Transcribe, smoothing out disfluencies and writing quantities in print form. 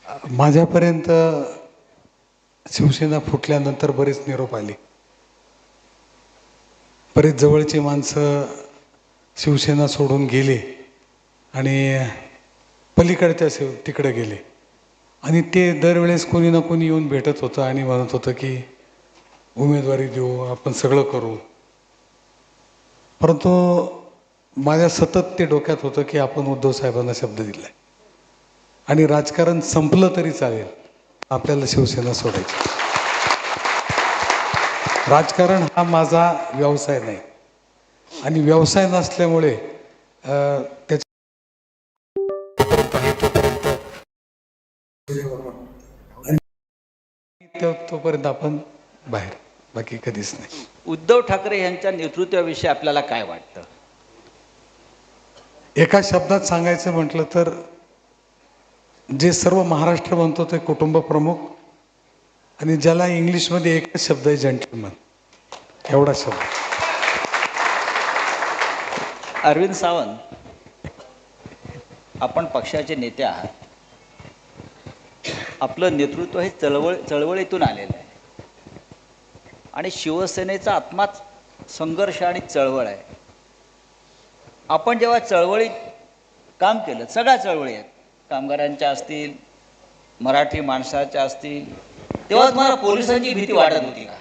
माझ्यापर्यंत शिवसेना फुटल्यानंतर बरेच निरोप आले. बरेच जवळची माणसं शिवसेना सोडून गेले आणि पलीकडच्या तिकडे गेले आणि ते दरवेळेस कोणी ना कोणी येऊन भेटत होतं आणि म्हणत होतं की उमेदवारी देऊ, आपण सगळं करू. परंतु माझ्या सतत ते डोक्यात होतं की आपण उद्धव साहेबांना शब्द दिलाय आणि राजकारण संपलं तरी चालेल, आपल्याला शिवसेना सोडायची. राजकारण हा माझा व्यवसाय नाही आणि व्यवसाय नसल्यामुळे तोपर्यंत आपण बाहेर, बाकी कधीच नाही. उद्धव ठाकरे यांच्या नेतृत्वाविषयी आपल्याला काय वाटतं? एका शब्दात सांगायचं म्हटलं तर जे सर्व महाराष्ट्र म्हणतो ते कुटुंब प्रमुख आणि ज्याला इंग्लिशमध्ये एकच शब्द आहे जेंटलमन, एवढा शब्द. अरविंद सावंत, आपण पक्षाचे नेते आहात. आपलं नेतृत्व हे चळवळीतून आलेलं आहे आणि शिवसेनेचा आत्माच संघर्ष आणि चळवळ आहे. आपण जेव्हा चळवळीत काम केलं, सगळ्या चळवळी आहेत, कामगारांच्या असतील, मराठी माणसाच्या असतील, तेव्हा तुम्हाला पोलिसांची भीती वाटत होती का?